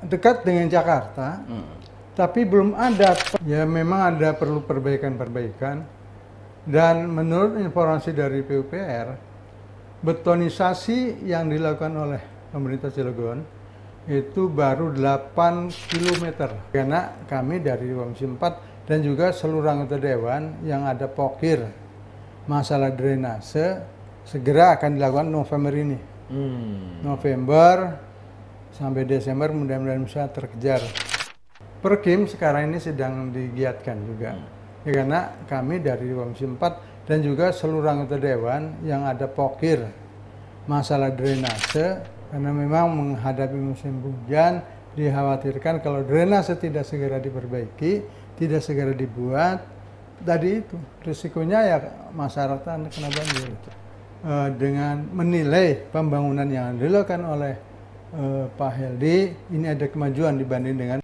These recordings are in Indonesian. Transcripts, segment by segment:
dekat dengan Jakarta, tapi belum ada. Ya memang ada perlu perbaikan-perbaikan. Dan menurut informasi dari PUPR, betonisasi yang dilakukan oleh pemerintah Cilegon itu baru 8 km. Karena kami dari Komisi 4 dan juga seluruh anggota Dewan yang ada pokir masalah drainase segera akan dilakukan November ini. November sampai Desember mudah-mudahan bisa terkejar. Perkim sekarang ini sedang digiatkan juga. Ya, karena kami dari Komisi 4 dan juga seluruh anggota Dewan yang ada pokir masalah drainase, karena memang menghadapi musim hujan dikhawatirkan kalau drainase tidak segera diperbaiki, tidak segera dibuat, tadi itu risikonya ya masyarakat kena banjir. Dengan menilai pembangunan yang dilakukan oleh Pak Heldi, ini ada kemajuan dibanding dengan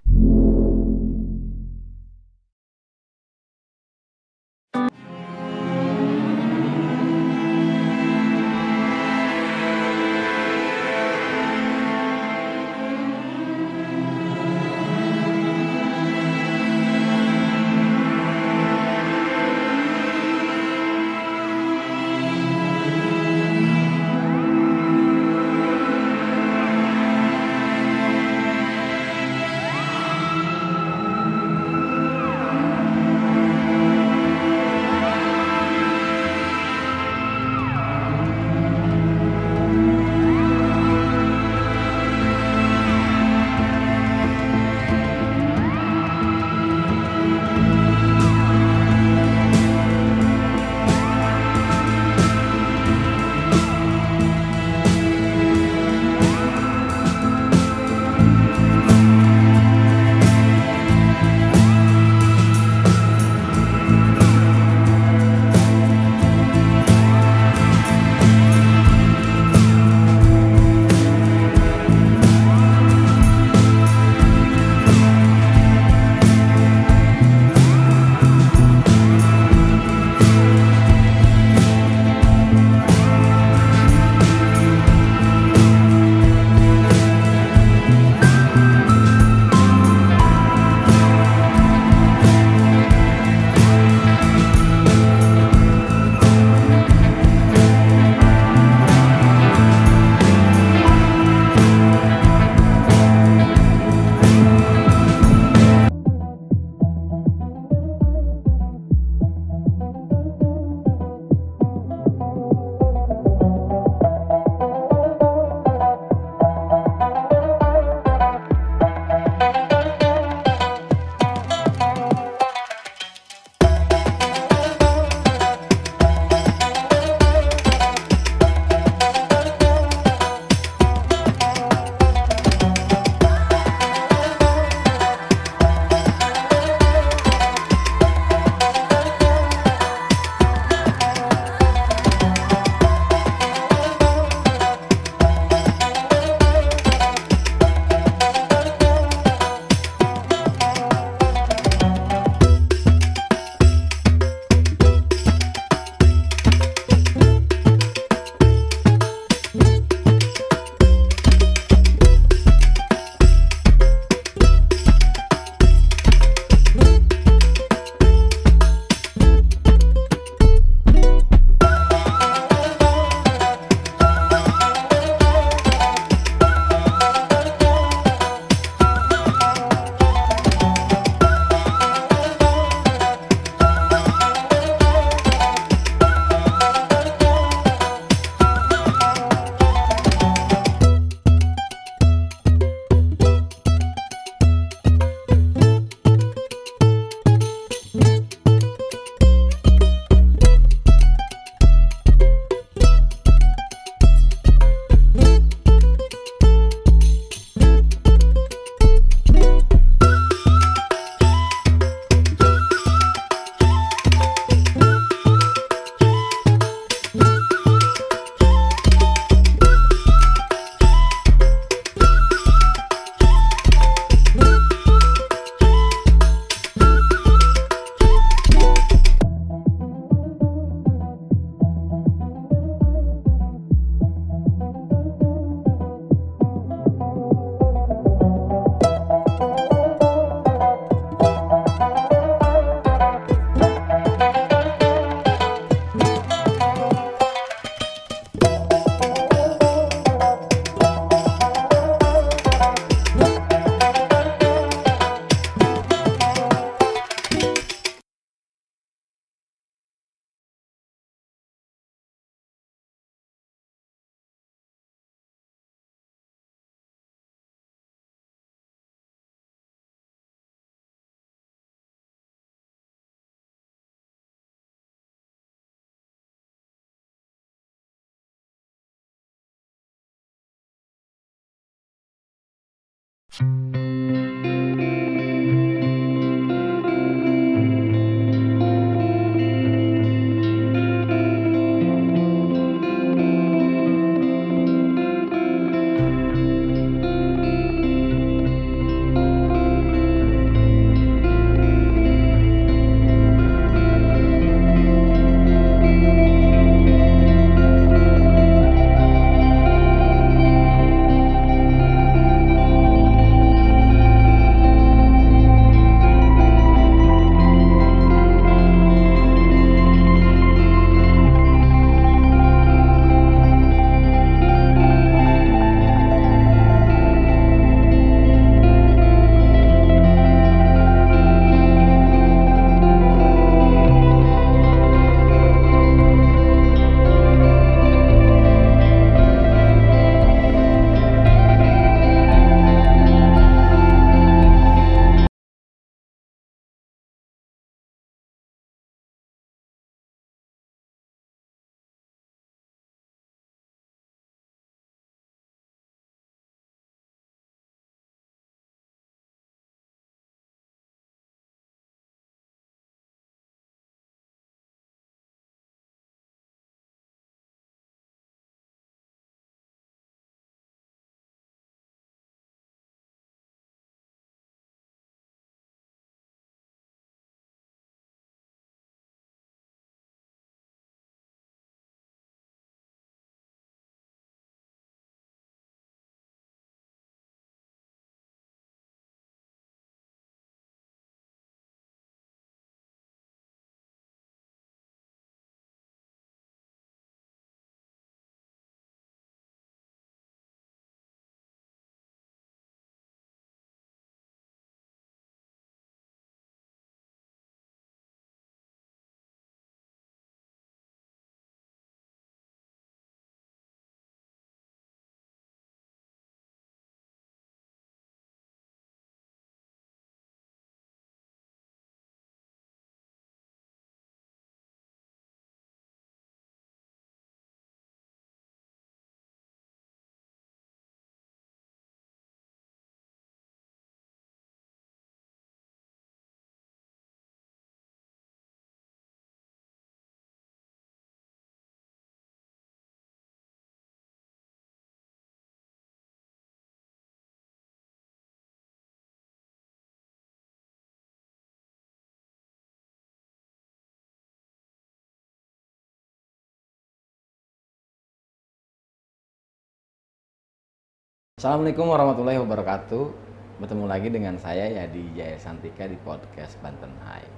Assalamualaikum warahmatullahi wabarakatuh. Bertemu lagi dengan saya Yadi Jaya Santika di podcast Banten High.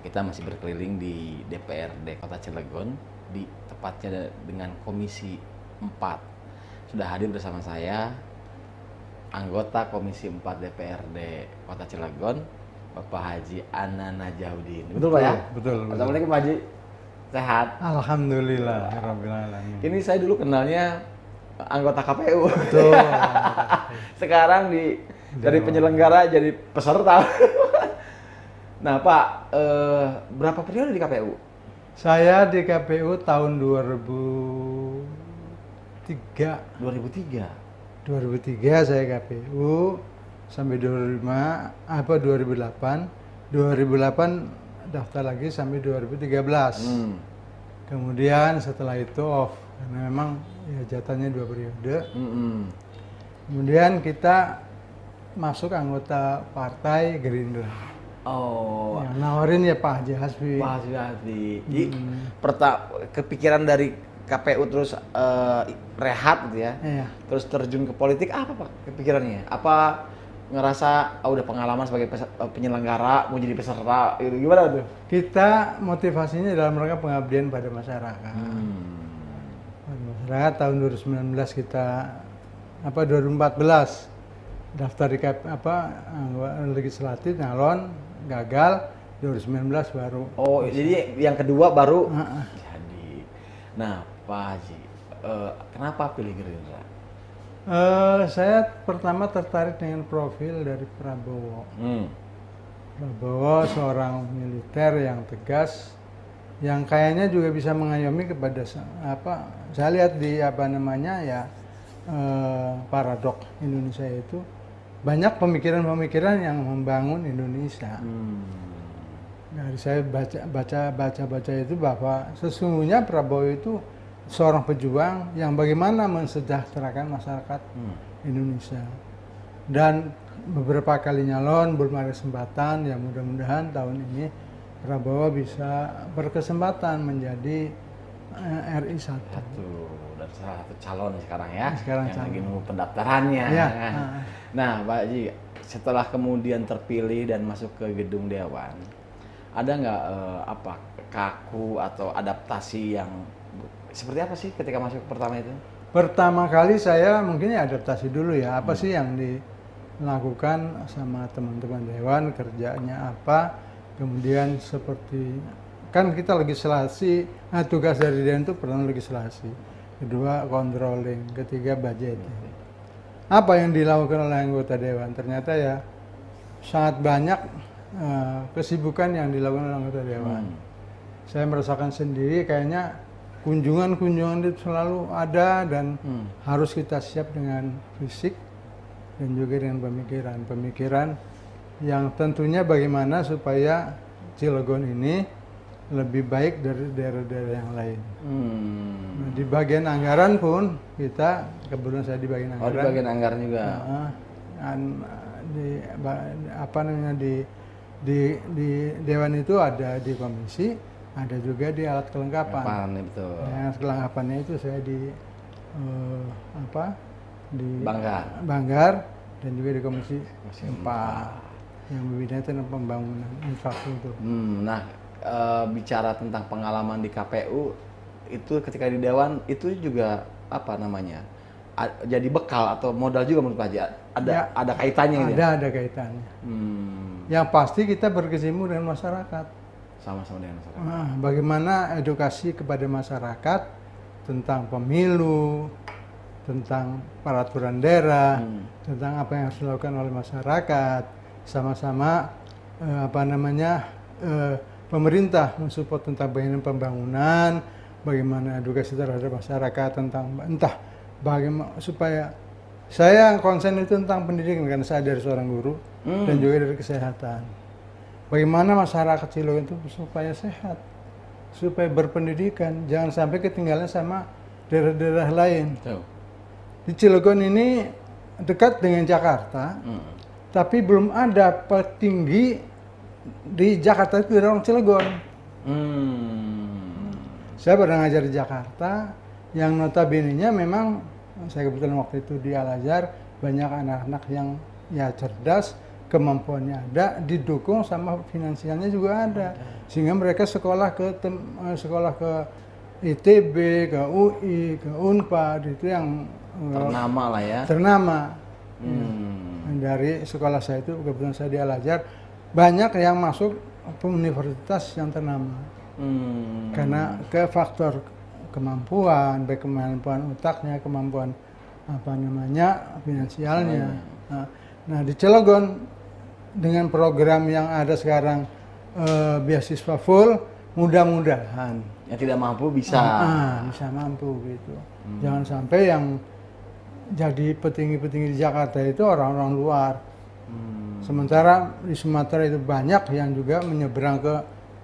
Kita masih berkeliling di DPRD Kota Cilegon, di tepatnya dengan Komisi 4. Sudah hadir bersama saya anggota Komisi 4 DPRD Kota Cilegon, Bapak Haji Ana Najaudin. Betul Pak ya? Betul. Assalamualaikum Pak Haji. Sehat? Alhamdulillah, rabbil alamin. Ini saya dulu kenalnya anggota KPU. Betul. Sekarang dari penyelenggara jadi peserta. Nah Pak, berapa periode di KPU? Saya di KPU tahun 2003. 2003. 2003 saya KPU sampai 2008 daftar lagi sampai 2013. Kemudian setelah itu off karena memang ya jatahnya 2 periode. Kemudian kita masuk anggota partai Gerindra. Oh, Yang nawarin ya Pak Haji Hasbi. Pak Haji Hasbi. Jadi kepikiran dari KPU terus rehat gitu ya. Iya. Terus terjun ke politik apa Pak kepikirannya? Apa ngerasa udah pengalaman sebagai penyelenggara mau jadi peserta gitu, gimana tuh? Kita motivasinya dalam rangka pengabdian pada masyarakat. Pada masyarakat tahun 2019 kita 2014 daftar di legislatif nyalon gagal, 2019 baru. Oh, jadi yang kedua baru jadi. Nah, Pak Haji, kenapa pilih Gerindra? Saya pertama tertarik dengan profil dari Prabowo. Prabowo seorang militer yang tegas, yang kayaknya juga bisa mengayomi kepada saya lihat di paradok Indonesia itu banyak pemikiran-pemikiran yang membangun Indonesia. Dari saya baca itu bahwa sesungguhnya Prabowo itu seorang pejuang yang bagaimana mensejahterakan masyarakat Indonesia. Dan beberapa kali nyalon belum ada kesempatan, ya mudah-mudahan tahun ini Prabowo bisa berkesempatan menjadi RI 1. Dan salah satu calon sekarang ya, sekarang yang calon. lagi nunggu pendaftarannya. Ya. Nah, Pak Haji, setelah kemudian terpilih dan masuk ke gedung Dewan, ada nggak kaku atau adaptasi yang seperti apa sih ketika masuk pertama itu? Pertama kali saya mungkin ya adaptasi dulu ya, apa sih yang dilakukan sama teman-teman Dewan, kerjanya apa, kemudian seperti, kan kita legislasi, tugas dari Dewan itu pertama legislasi, kedua controlling, ketiga budget. Apa yang dilakukan oleh anggota Dewan? Ternyata ya sangat banyak kesibukan yang dilakukan oleh anggota Dewan. Saya merasakan sendiri kayaknya kunjungan-kunjungan itu selalu ada dan harus kita siap dengan fisik dan juga dengan pemikiran yang tentunya bagaimana supaya Cilegon ini lebih baik dari daerah-daerah yang lain. Nah, di bagian anggaran pun kita, kebetulan saya di bagian anggaran. Di bagian anggaran juga. Di Dewan itu ada di komisi, ada juga di alat kelengkapan. Betul. Alat kelengkapannya itu saya di Banggar dan juga di komisi 4 yang berbicara tentang pembangunan infrastruktur. Nah, bicara tentang pengalaman di KPU itu ketika di Dewan itu juga apa namanya? Jadi bekal atau modal juga menurut Pak Haji? Ada kaitannya gitu? Ada kaitannya. Yang pasti kita berkecimpung dengan masyarakat. Sama-sama dengan masyarakat. Bagaimana edukasi kepada masyarakat tentang pemilu, tentang peraturan daerah, tentang apa yang harus dilakukan oleh masyarakat, sama-sama pemerintah mensupport tentang pembangunan, bagaimana edukasi terhadap masyarakat tentang bagaimana supaya saya konsen itu tentang pendidikan karena saya dari seorang guru dan juga dari kesehatan. Bagaimana masyarakat Cilegon itu supaya sehat, supaya berpendidikan, jangan sampai ketinggalan sama daerah-daerah lain. Di Cilegon ini dekat dengan Jakarta, tapi belum ada petinggi di Jakarta itu dari orang Cilegon. Saya pernah ngajar di Jakarta, yang notabene-nya memang saya kebetulan waktu itu di Al-Azhar, banyak anak-anak yang ya cerdas, kemampuannya ada, didukung sama finansialnya juga ada, sehingga mereka sekolah ke ITB, ke UI, ke Unpad, itu yang ternama lah ya. Ternama. Dari sekolah saya itu, kebetulan saya di Al-Azhar, banyak yang masuk ke universitas yang ternama. Karena ke faktor kemampuan, baik kemampuan otaknya, kemampuan finansialnya. Nah, di Cilegon dengan program yang ada sekarang beasiswa full, mudah-mudahan yang tidak mampu bisa mampu gitu. Jangan sampai yang jadi petinggi-petinggi di Jakarta itu orang-orang luar. Sementara di Sumatera itu banyak yang juga menyeberang ke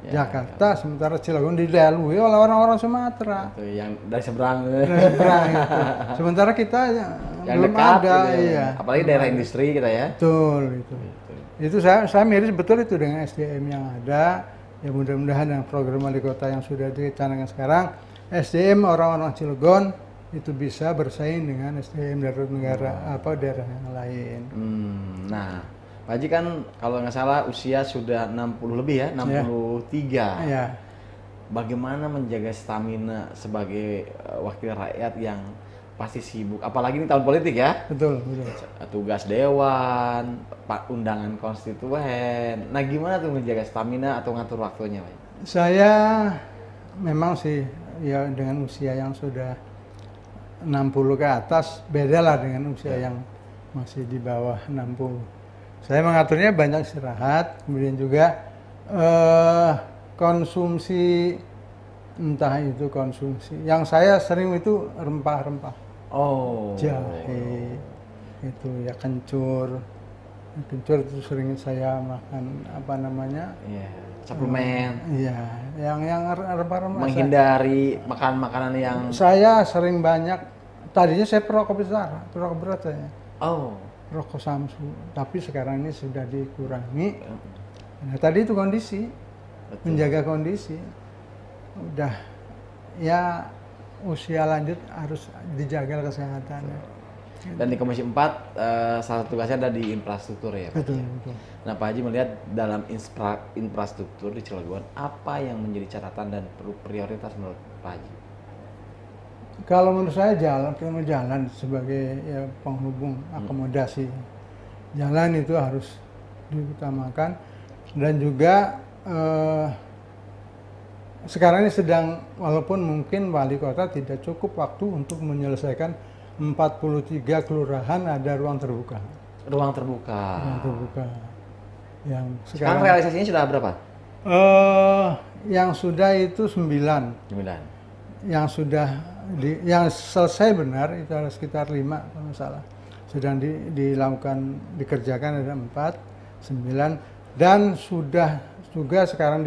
Jakarta, sementara Cilegon dilalui oleh orang-orang Sumatera. Itu yang dari seberang. Gitu. Sementara kita yang belum dekat, ada, gitu ya. Apalagi daerah industri kita ya. Betul itu. Itu saya miris betul itu dengan SDM yang ada. Ya mudah-mudahan dengan program wali kota yang sudah dicanangkan sekarang, SDM orang-orang Cilegon itu bisa bersaing dengan SDM dari daerah yang lain. Nah, Pak Haji kan kalau nggak salah usia sudah 60 lebih ya, 63. Ya. Bagaimana menjaga stamina sebagai wakil rakyat yang pasti sibuk, apalagi ini tahun politik ya? Betul. Tugas dewan, undangan konstituen. Nah, gimana tuh menjaga stamina atau ngatur waktunya, Pak? Saya memang sih ya dengan usia yang sudah 60 ke atas, bedalah dengan usia yang masih di bawah 60. Saya mengaturnya banyak istirahat, kemudian juga konsumsi, entah itu konsumsi. Yang saya sering itu rempah-rempah. Jahe, itu ya kencur, kencur itu sering saya makan apa namanya? Iya, suplemen. Iya, yang rempah-rempah. Menghindari makan makanan yang Saya sering banyak. Tadinya saya perokok besar, perokok berat saya. oh, Rokok Samsu, tapi sekarang ini sudah dikurangi. Nah, tadi itu kondisi, betul. menjaga kondisi. Udah ya usia lanjut harus dijaga kesehatannya. Dan di Komisi 4 salah satu tugasnya ada di infrastruktur ya Pak Betul, Haji? betul. Nah Pak Haji melihat dalam infrastruktur di Cilegon apa yang menjadi catatan dan perlu prioritas menurut Pak Haji? Kalau menurut saya jalan sebagai ya, penghubung akomodasi. Jalan itu harus diutamakan dan juga sekarang ini sedang walaupun mungkin wali kota tidak cukup waktu untuk menyelesaikan 43 kelurahan ada ruang terbuka. Ruang terbuka. Ruang terbuka. Yang Sekarang realisasinya sudah berapa? Yang sudah itu 9. 9. Yang sudah yang selesai benar itu ada sekitar 5 kalau nggak salah. Sedang dilakukan dikerjakan ada 4, 9 dan sudah juga sekarang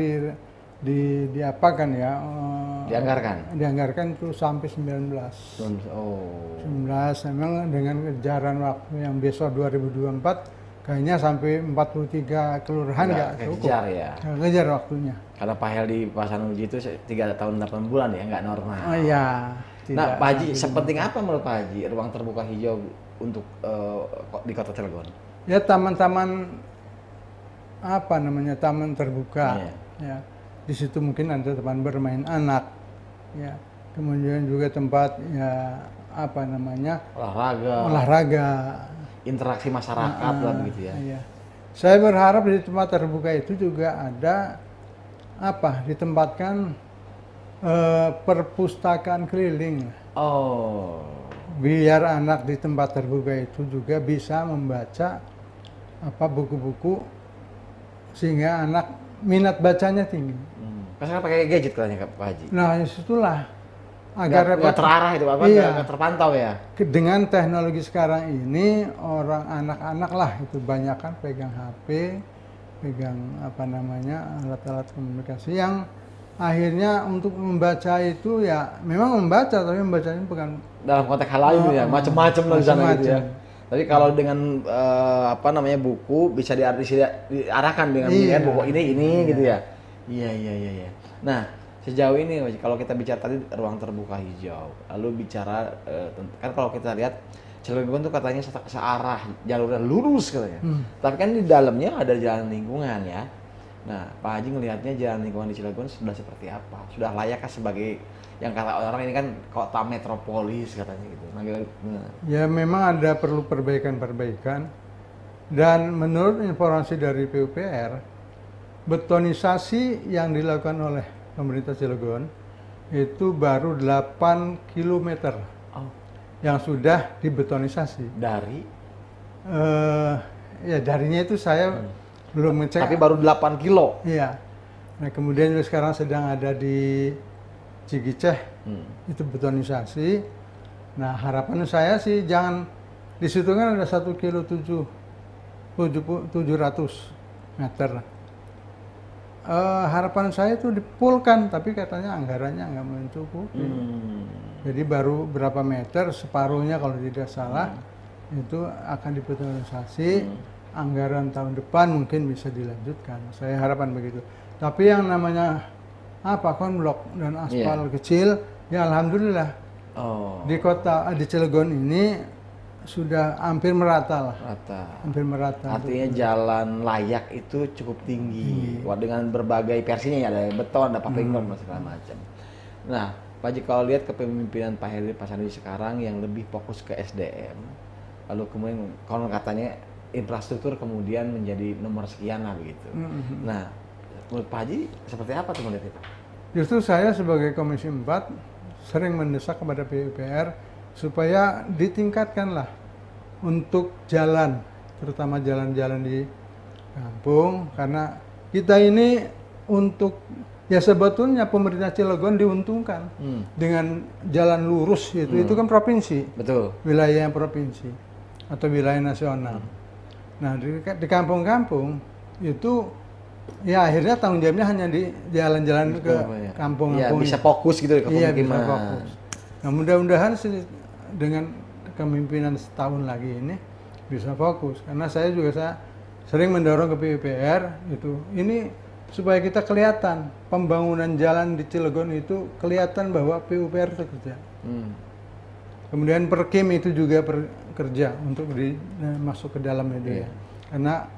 diapakan ya? Dianggarkan itu sampai 19. Oh. 19 memang dengan kejaran waktu yang besok 2024 kayaknya sampai 43 kelurahan nggak cukup. Kejar ya. Kejar waktunya. Karena Pak Heldi Pasanuji itu 3 tahun 8 bulan ya, nggak normal. Oh iya. Nah Pak Haji, sepenting apa menurut Pak Haji ruang terbuka hijau untuk di Kota Cilegon? Ya taman-taman apa namanya taman terbuka. Iya. Ya. Di situ mungkin ada tempat bermain anak. Ya. Kemudian juga tempat ya apa namanya olahraga. Interaksi masyarakat lah begitu ya. Iya. Saya berharap di tempat terbuka itu juga ada ditempatkan perpustakaan keliling. Oh. Biar anak di tempat terbuka itu juga bisa membaca buku-buku sehingga anak minat bacanya tinggi. Karena pakai gadget katanya Pak Haji. Nah, itulah agar nggak terarah itu nggak terpantau ya. Dengan teknologi sekarang ini orang anak-anak lah itu banyak kan pegang HP, pegang alat-alat komunikasi yang akhirnya untuk membaca itu ya memang membaca tapi membacanya bukan dalam konteks hal lain ya, macam-macam lah di sana gitu ya. Tapi kalau dengan buku bisa diarahkan dengan buku ini gitu ya. Iya. Nah, sejauh ini kalau kita bicara tadi ruang terbuka hijau, lalu bicara kan kalau kita lihat Cilegon tuh katanya searah jalurnya lurus katanya. Tapi kan di dalamnya ada jalan lingkungan ya. Nah, Pak Haji ngelihatnya jalan lingkungan di Cilegon sudah seperti apa? Sudah layakkah sebagai yang kata orang ini kan kota metropolis katanya gitu. Ya memang ada perlu perbaikan dan menurut informasi dari PUPR betonisasi yang dilakukan oleh pemerintah Cilegon itu baru 8 km yang sudah dibetonisasi. Dari? Ya darinya itu saya belum ngecek. Tapi baru 8 kilo? Iya. Nah kemudian sekarang sedang ada di Cigiceh, itu betonisasi. Nah harapan saya sih jangan, di situ kan ada 1 kilo 700 meter. Harapan saya itu dipulkan, tapi katanya anggarannya nggak mencukupi. Jadi baru berapa meter, separuhnya kalau tidak salah, itu akan dibetonisasi. Anggaran tahun depan mungkin bisa dilanjutkan. Saya harapan begitu. Tapi yang namanya konblok dan aspal kecil, ya alhamdulillah di Cilegon ini sudah hampir merata lah. Hampir merata. Artinya jalan layak itu cukup tinggi. Wah, dengan berbagai versinya ya, ada beton, ada paving dan segala macam. Nah, Pak Haji kalau lihat kepemimpinan Pak Heldi Pasanuji sekarang yang lebih fokus ke SDM, lalu kemudian konon katanya infrastruktur kemudian menjadi nomor sekian lah begitu. Nah, menurut Pak Haji seperti apa tuh melihat itu? Justru saya sebagai Komisi 4 sering mendesak kepada PUPR supaya ditingkatkanlah untuk jalan, terutama jalan-jalan di kampung, karena kita ini untuk ya sebetulnya pemerintah Cilegon diuntungkan dengan jalan lurus itu kan provinsi, betul, wilayah provinsi atau wilayah nasional. Nah di kampung-kampung itu ya akhirnya tanggung jawabnya hanya di jalan-jalan ke kampung. Ya, bisa fokus gitu ke Iya, pemukiman. bisa fokus. Nah mudah-mudahan dengan kepemimpinan setahun lagi ini bisa fokus. Karena saya sering mendorong ke PUPR ini supaya kita kelihatan pembangunan jalan di Cilegon itu kelihatan bahwa PUPR bekerja. Kemudian Perkim itu juga kerja untuk masuk ke dalam itu ya. Karena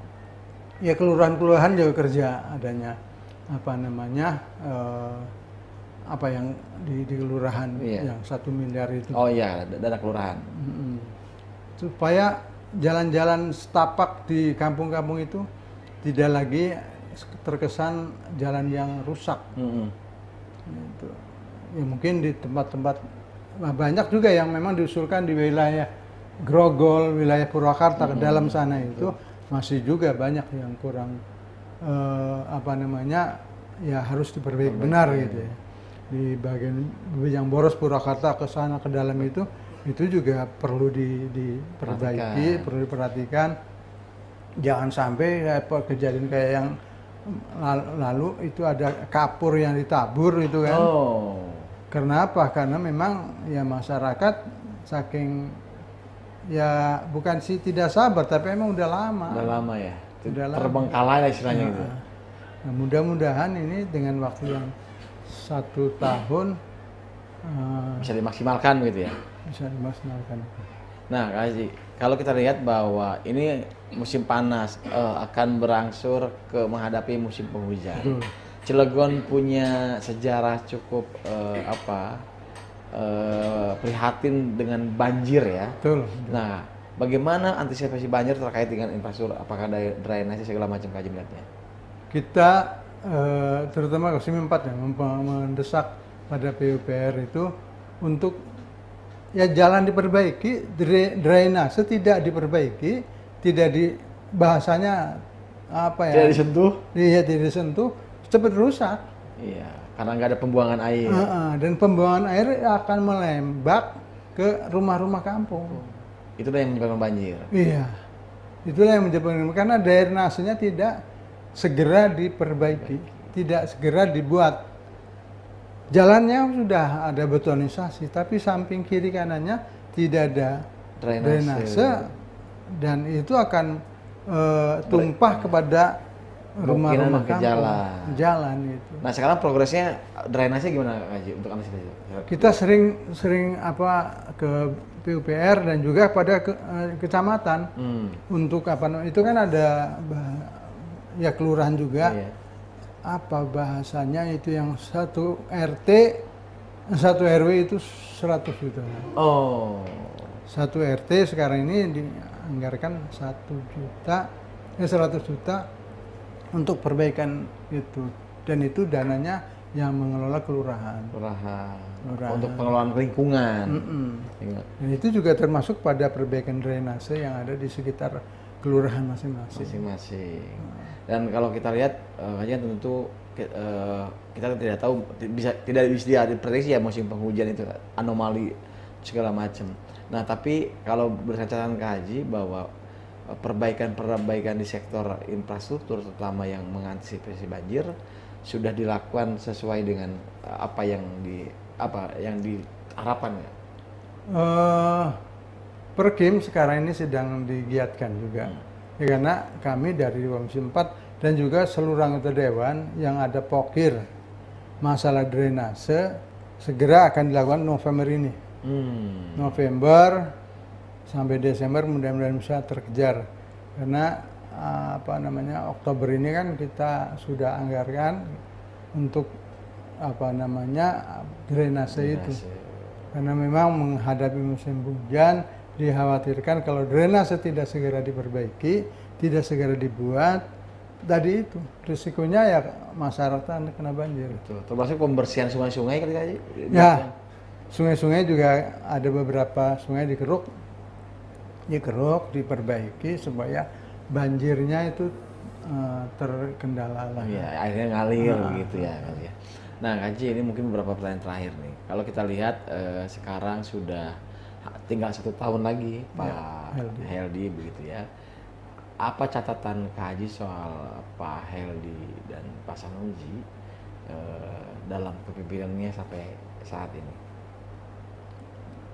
ya kelurahan-kelurahan juga kerja adanya apa yang di kelurahan yang 1 miliar itu. Oh iya, dana kelurahan. Supaya jalan-jalan setapak di kampung-kampung itu tidak lagi terkesan jalan yang rusak. Gitu. Ya mungkin di tempat-tempat banyak juga yang memang diusulkan di wilayah Grogol, wilayah Purwakarta ke dalam sana itu masih juga banyak yang kurang ya harus diperbaiki benar gitu ya. Di bagian yang boros Purwakarta ke sana ke dalam itu juga perlu diperbaiki, perlu diperhatikan. Jangan sampai kejadian kayak yang lalu itu ada kapur yang ditabur itu kan. Karena apa? Karena memang ya masyarakat saking ya bukan sih tidak sabar, tapi emang udah lama. Udah lama ya. Terbengkalai lah istilahnya gitu. Nah, mudah-mudahan ini dengan waktu yang 1 tahun bisa dimaksimalkan gitu ya. Bisa dimaksimalkan. Nah, Kak Haji, kalau kita lihat bahwa ini musim panas akan berangsur ke menghadapi musim penghujan. Cilegon punya sejarah cukup prihatin dengan banjir ya. Betul. Nah, bagaimana antisipasi banjir terkait dengan infrastruktur? Apakah ada drainase segala macam Kak Haji melihatnya? Kita terutama Komisi 4 yang mendesak pada PUPR itu untuk ya jalan diperbaiki, drainase tidak diperbaiki, bahasanya tidak disentuh. Iya, tidak disentuh, cepat rusak. Iya, karena nggak ada pembuangan air. Dan pembuangan air akan melembab ke rumah-rumah kampung. Itulah yang menyebabkan banjir. Iya, itulah yang menyebabkan, karena drainasenya tidak segera diperbaiki, tidak segera dibuat. Jalannya sudah ada betonisasi, tapi samping kiri kanannya tidak ada drainase dan itu akan tumpah kepada rumah-rumah kampung, jalan itu. Nah sekarang progresnya drainase gimana Haji untuk antisipasi? Kita sering ke PUPR dan juga pada kecamatan untuk itu kan ada ya kelurahan juga. Iya. Apa bahasanya itu yang 1 RT 1 RW itu 100 juta. 1 RT sekarang ini dianggarkan 100 juta untuk perbaikan itu, dan itu dananya yang mengelola kelurahan. Untuk pengelolaan lingkungan. Dan itu juga termasuk pada perbaikan drainase yang ada di sekitar kelurahan masing-masing. Dan kalau kita lihat tentu kita tidak tahu, tidak bisa diprediksi ya musim penghujan itu anomali segala macam. Nah tapi kalau berdasarkan Kak Haji bahwa perbaikan di sektor infrastruktur terutama yang mengantisipasi banjir sudah dilakukan sesuai dengan apa yang diharapkan ya? Perkim sekarang ini sedang digiatkan juga. Ya, karena kami dari Komisi 4 dan juga seluruh anggota dewan yang ada pokir masalah drainase segera akan dilakukan November ini. November sampai Desember mudah-mudahan bisa terkejar. Karena Oktober ini kan kita sudah anggarkan untuk drainase itu. Karena memang menghadapi musim hujan dikhawatirkan kalau drainase tidak segera diperbaiki, tidak segera dibuat, tadi itu risikonya ya masyarakat kena banjir. Betul. Termasuk pembersihan sungai-sungai kali aja. Ya, sungai-sungai juga ada beberapa sungai dikeruk, diperbaiki supaya banjirnya itu terkendala lah. Iya, akhirnya ngalir gitu ya. Nah, Haji, ini mungkin beberapa pertanyaan terakhir nih. Kalau kita lihat sekarang sudah tinggal 1 tahun lagi Pak Heldi begitu ya. apa catatan Kak Haji soal Pak Heldi dan Pak Sanusi dalam kepemimpinannya sampai saat ini?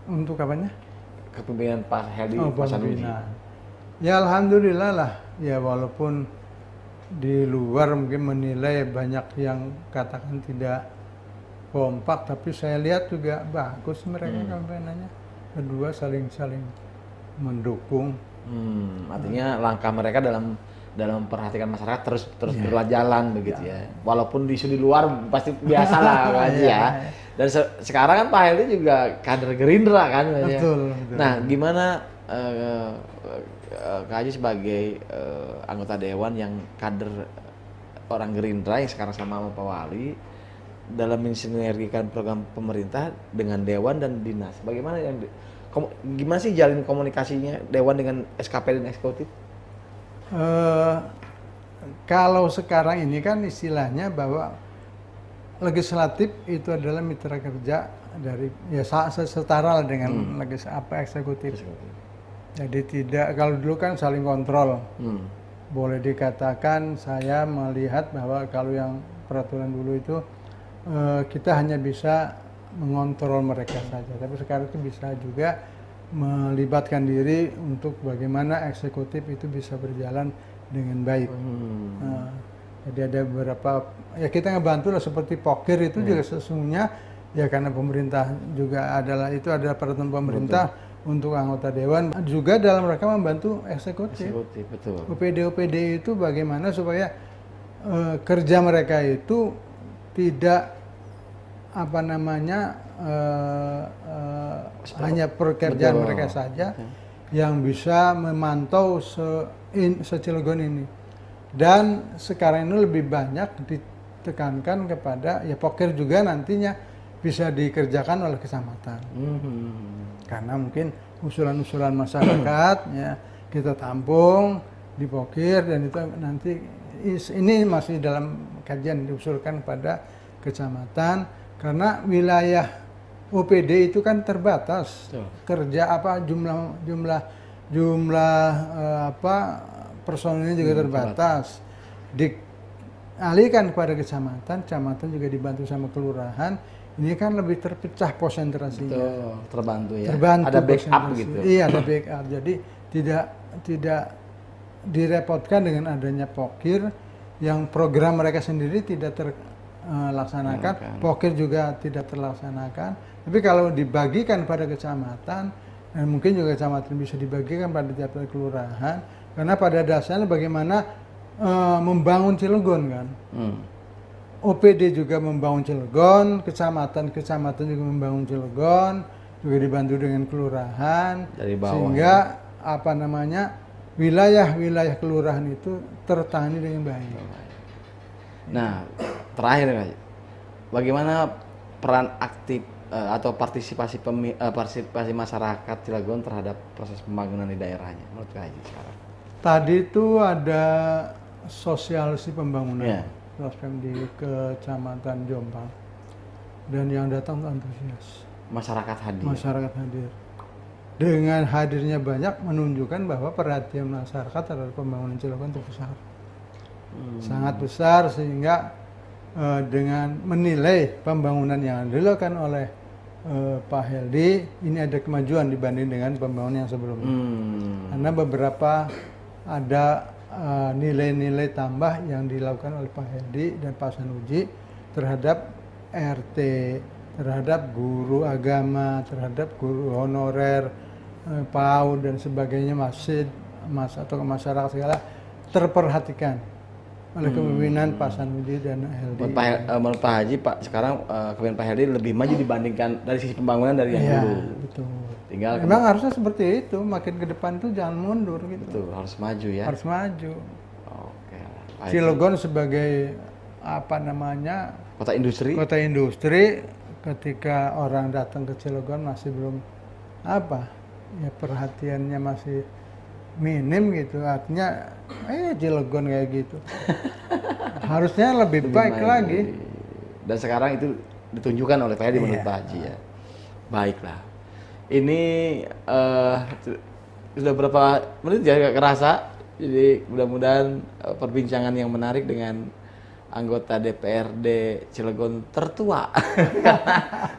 Untuk apanya? Kepemimpinan Pak Heldi Oh, Pak Sanusi. pembinaan. Ya alhamdulillah lah. Ya walaupun di luar mungkin menilai banyak yang katakan tidak kompak, tapi saya lihat juga bagus mereka kampanyenya. Kedua saling mendukung. Artinya langkah mereka dalam memperhatikan masyarakat terus berjalan begitu ya. Walaupun di isu di luar pasti biasa lah Kak Haji ya. Dan sekarang kan Pak Heldi juga kader Gerindra kan. Betul. Nah, gimana Kak Haji sebagai anggota dewan yang kader orang Gerindra yang sekarang sama Pak Wali dalam mensinergikan program pemerintah dengan dewan dan dinas. Bagaimana gimana sih jalin komunikasinya dewan dengan SKP dan eksekutif? Kalau sekarang ini kan istilahnya bahwa legislatif itu adalah mitra kerja dari ya setara dengan eksekutif. Jadi tidak, kalau dulu kan saling kontrol. Boleh dikatakan saya melihat bahwa kalau yang peraturan dulu itu kita hanya bisa mengontrol mereka saja. Tapi sekarang itu bisa juga melibatkan diri untuk bagaimana eksekutif itu bisa berjalan dengan baik. Jadi ada beberapa, ya kita ngebantu lah seperti pokir itu juga sesungguhnya ya karena pemerintah juga adalah peraturan pemerintah. Betul. Untuk anggota dewan juga dalam rangka membantu eksekutif. Betul. OPD itu bagaimana supaya kerja mereka itu tidak hanya pekerjaan mereka saja yang bisa memantau se-Cilegon ini. Dan sekarang ini lebih banyak ditekankan kepada ya pokir juga nantinya bisa dikerjakan oleh kecamatan. Karena mungkin usulan-usulan masyarakat ya kita tampung di pokir dan itu nanti ini masih dalam kajian diusulkan pada kecamatan karena wilayah OPD itu kan terbatas. Kerja jumlah personilnya juga terbatas. Dialihkan kepada kecamatan juga dibantu sama kelurahan. Ini kan lebih terpecah konsentrasinya. Betul, terbantu ya. Ada backup gitu. Iya, ada backup. Jadi tidak direpotkan dengan adanya pokir yang program mereka sendiri tidak terlaksanakan, pokir juga tidak terlaksanakan. Tapi kalau dibagikan pada kecamatan, dan mungkin juga kecamatan bisa dibagikan pada tiap kelurahan, karena pada dasarnya bagaimana membangun Cilegon kan. OPD juga membangun Cilegon, kecamatan juga membangun Cilegon, juga dibantu dengan kelurahan, dari bawah, sehingga wilayah kelurahan itu tertangani dengan baik. Nah, terakhir, bagaimana peran aktif atau partisipasi masyarakat Cilegon terhadap proses pembangunan di daerahnya menurut Kak Haji sekarang? Tadi itu ada sosialisasi pembangunan. Di Kecamatan Jombang dan yang datang antusias. Masyarakat hadir. Dengan hadirnya banyak menunjukkan bahwa perhatian masyarakat terhadap pembangunan Cilegon itu besar. Sangat besar sehingga dengan menilai pembangunan yang dilakukan oleh Pak Heldi ini ada kemajuan dibanding dengan pembangunan yang sebelumnya. Karena beberapa ada nilai-nilai tambah yang dilakukan oleh Pak Heldi dan Pak Sanusi terhadap RT, terhadap guru agama, terhadap guru honorer, PAUD dan sebagainya, masjid, atau masyarakat segala terperhatikan oleh kepemimpinan Pak Sanusi dan Heldi. Menurut Pak Haji, sekarang kepemimpinan Pak Heldi lebih maju dibandingkan dari sisi pembangunan dari yang dulu. Betul. Memang harusnya seperti itu, makin ke depan tuh jangan mundur gitu. Betul, harus maju ya. Harus maju. Oke. Cilegon sebagai kota industri, ketika orang datang ke Cilegon masih belum perhatiannya masih minim gitu, artinya Cilegon kayak gitu. Harusnya lebih baik lagi. Dan sekarang itu ditunjukkan oleh Pak Heldi menurut Pak Haji ya. Baiklah. Ini sudah berapa menit ya kerasa Jadi mudah-mudahan perbincangan yang menarik dengan anggota DPRD Cilegon tertua.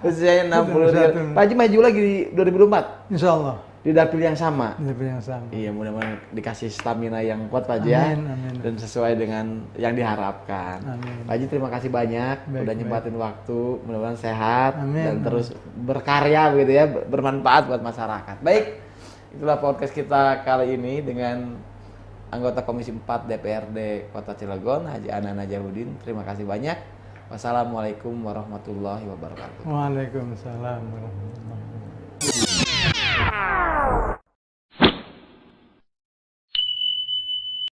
Usianya 60. Pak Haji maju lagi di 2024. Insya Allah. Di dapil yang sama. Di dapil yang sama. Iya, mudah-mudahan dikasih stamina yang kuat Pak Haji ya. Amin. Dan sesuai dengan yang diharapkan. Amin. Pak Haji terima kasih banyak udah nyempatin waktu. Mudah-mudahan sehat dan terus berkarya begitu ya, bermanfaat buat masyarakat. Baik, itulah podcast kita kali ini dengan anggota Komisi 4 DPRD Kota Cilegon, Haji Anan Najahudin. Terima kasih banyak. Wassalamualaikum warahmatullahi wabarakatuh. Waalaikumsalam warahmatullahi wabarakatuh.